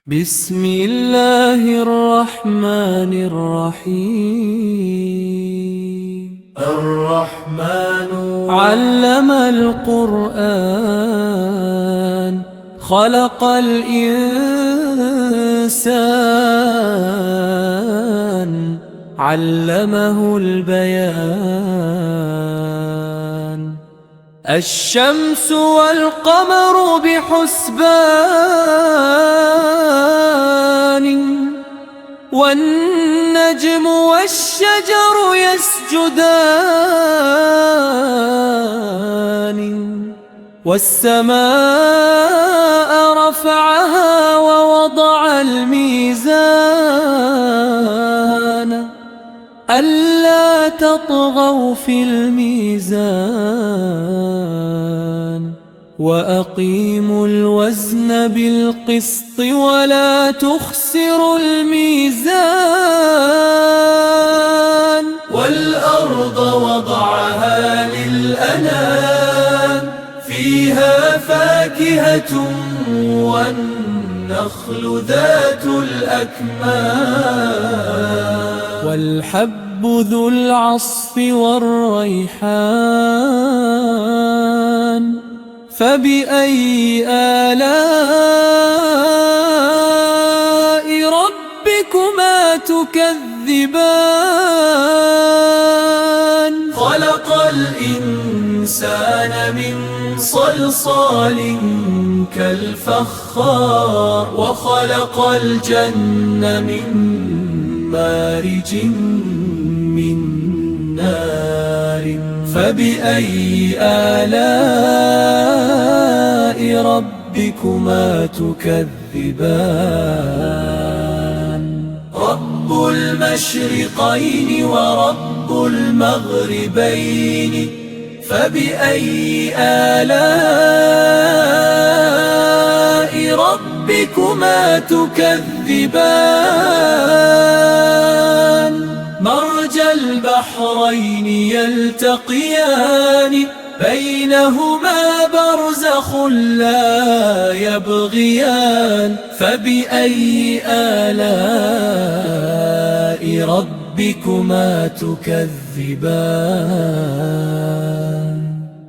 بسم الله الرحمن الرحيم. الرحمن علم القرآن، خلق الإنسان، علمه البيان. الشمس والقمر بحسبان، والنجم والشجر يسجدان، والسماء رفعها ووضع الميزان، ألا تطغوا في الميزان، وأقيموا الوزن بالقسط ولا تخسروا الميزان. والأرض وضعها للأنام، فيها فاكهة والنخل ذات الأكمام، والحب ذو العصف والريحان، فبأي آلاء ربكما تكذبان؟ خلق الإنسان من صلصال كالفخار، وخلق الجنة من مارج من نار، فبأي آلاء ربكما تكذبان؟ رب المشرقين ورب المغربين، فبأي آلاء ربكما تكذبان؟ مرج البحرين يلتقيان، بينهما برزخ لا يبغيان، فبأي آلاء ربكما تكذبان؟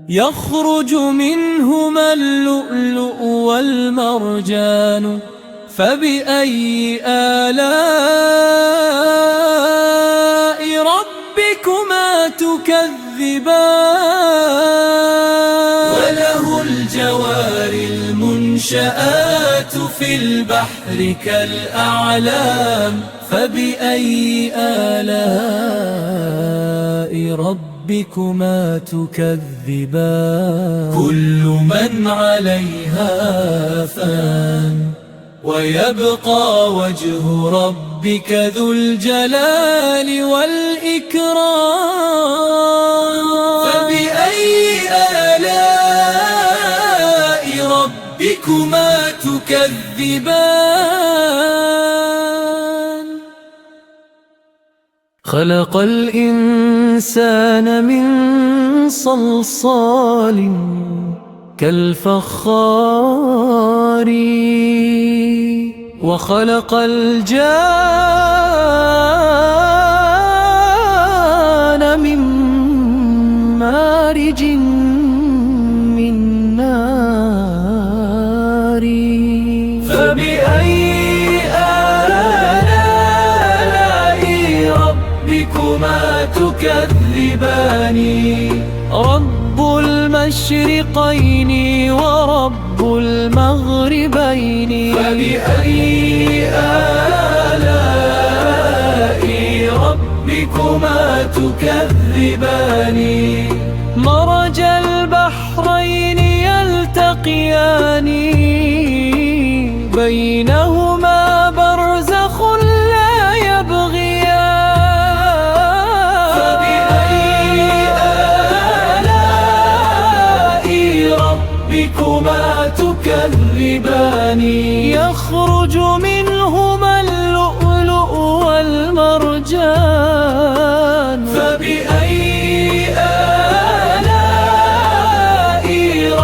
يخرج منهما اللؤلؤ والمرجان، فبأي آلاء ربكما تكذبان؟ وله الجوار المنشآت في البحر كالأعلام، فبأي آلاء ربكما تكذبان؟ كل من عليها فان، ويبقى وجه ربك ذو الجلال والإكرام. فبأي آلاء ربكما تكذبان؟ خلق الإنسان من صلصال كالفخار، وخلق الجان من مارج من نار، فبأي آلاء ربكما تكذبان؟ رب المشرقين ورب المغربين، فبأي آلاء ربكما تكذبان؟ مرج البحرين يلتقيان، بينهما برزخ لا يبغيان، فبأي آلاء ربكما تكذبان؟ يخرج منهما اللؤلؤ والمرجان، فبأي آلاء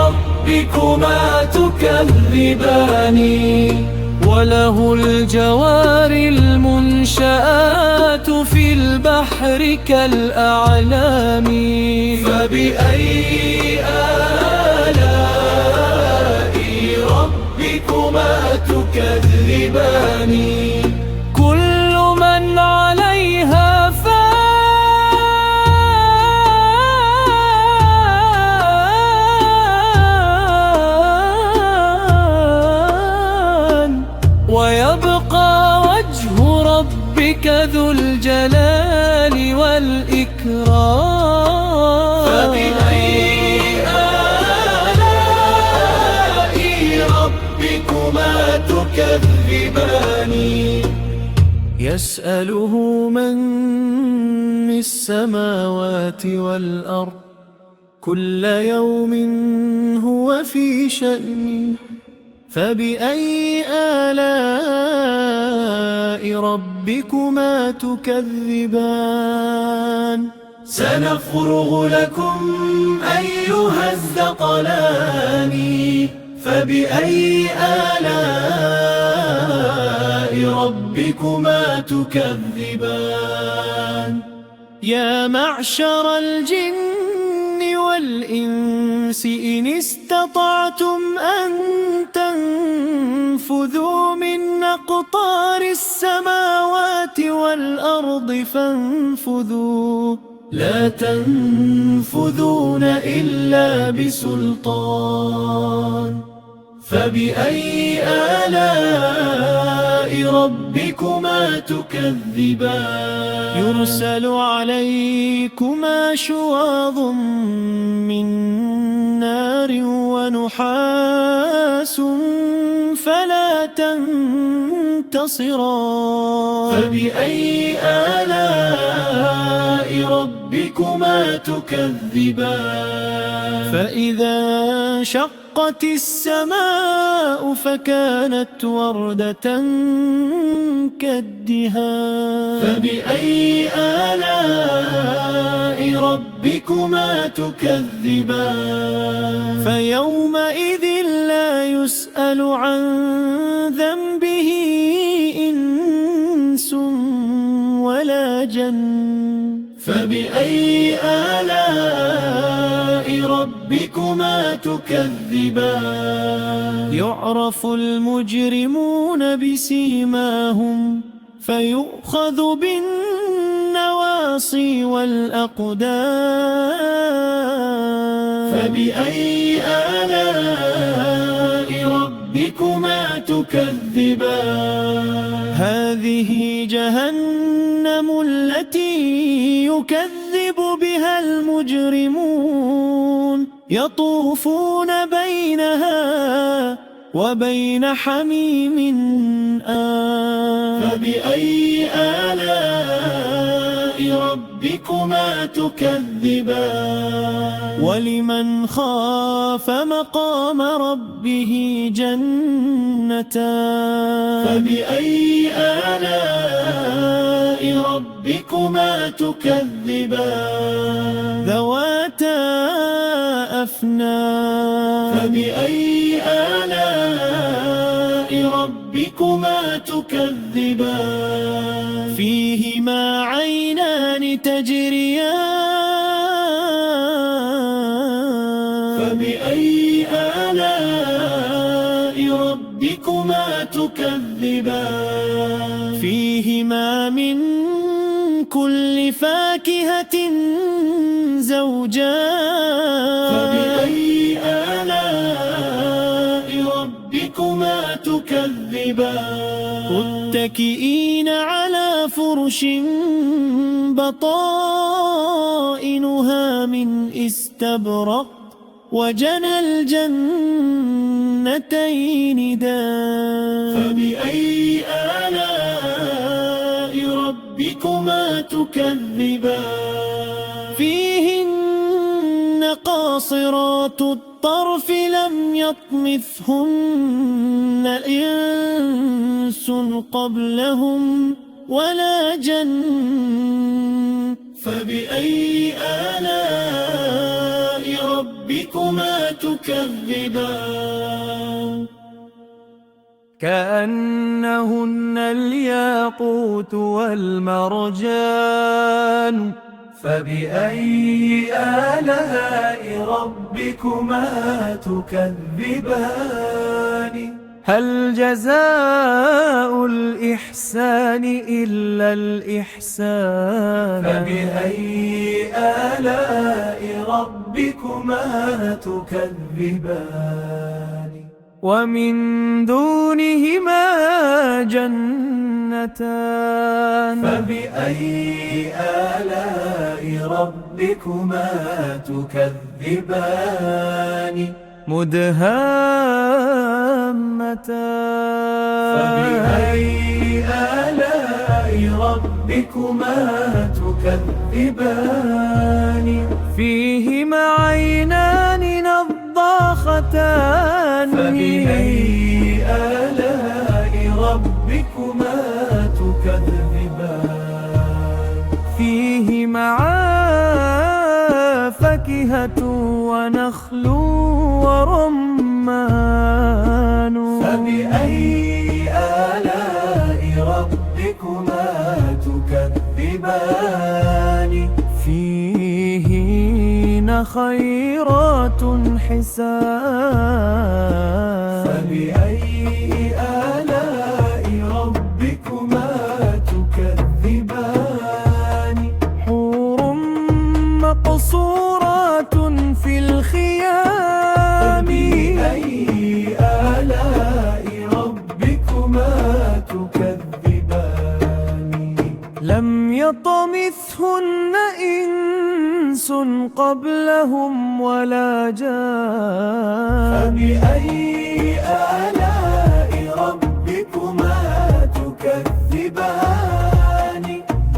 ربكما تكذبان؟ تكذبان وله الجوار المنشآت في البحر كالأعلام. فبأي آلاء ربكما تكذبان؟ كل من عليها فان ويبقى وجه ربك ذو الجلال والإكرام. فبأي آلاء ربكما تكذبان؟ يسأله من السماوات والأرض كل يوم هو في شأن. فبأي آلاء ربكما تكذبان؟ سنفرغ لكم أيها الثقلان. فبأي آلاء ربكما تكذبان؟ يا معشر الجن والإنس إن استطعتم أن تنفذوا من أقطار السماوات والأرض فانفذوا، لا تنفذون إلا بسلطان. فبأي آلاء ربكما تكذبان؟ يرسل عليكما شواظ من نار ونحاس فلا تنتصران. فبأي آلاء ربكما تكذبان؟ فإذا انشقت السماء فكانت وردة كالدهان. فبأي آلاء ربكما تكذبان؟ فيومئذ لا يسأل عن ذنبه إنس ولا جن. فبأي آلاء ربكما تكذبان؟ يعرف المجرمون بسيماهم فيؤخذ بالنواصي والأقدام. فبأي آلاء ربكما تكذبان؟ هذه جهنم التي يكذب بها المجرمون يطوفون بينها وبين حميم آن. فبأي آلاء ربكما تكذبان؟ ولمن خاف مقام ربه جنتان. فبأي آلاء ربكما تكذبان؟ ذواتا أفنان. فبأي آلاء ربكما تكذبان؟ فيهما عينان تجريان. فبأي آلاء ربكما تكذبان؟ فيهما من كل فاكهة زوجان. فبأي آلاء ربكما تكذبان؟ متكئين على فرش بطائنها من استبرق وجنى الجنتين دان. فبأي آلاء ربكما تكذبان؟ فيهن قاصرات الطرف لم يطمثهن إنس قبلهم ولا جن. فبأي آلاء ربكما تكذبان؟ كأنهن الياقوت والمرجان. فبأي آلاء ربكما تكذبان هل جزاء الإحسان إلا الإحسان فبأي آلاء ربكما تكذبان ومن دونهما جنتان فبأي آلاء ربكما تكذبان مدهامتان فبأي آلاء ربكما تكذبان فيهما عينان نضاختان فبأي آلاء ربكما تكذبان فيهما فاكهة ونخل ورمان فبأي آلاء ربكما تكذبان فيهن خيرات حسان فبأي آلاء ربكما تكذبان حور مقصورات في الخيام فبأي آلاء ربكما تكذبان لم يطمثهن إنس قبلهم ولا جان فبأي آلاء ربكما تكذبان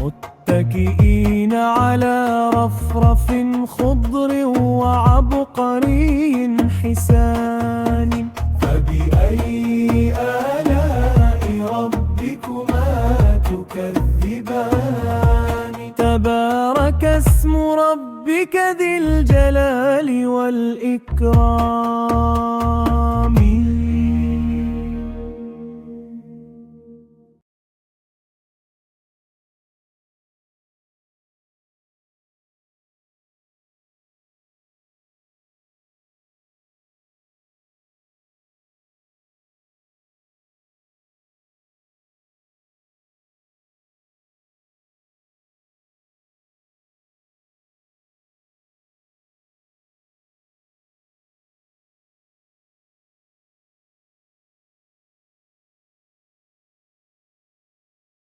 متكئين على رفرف خضر وعبقري حسان فبأي آلاء ربكما تكذبان تبارك اسم ربك ذي الجلال والإكرام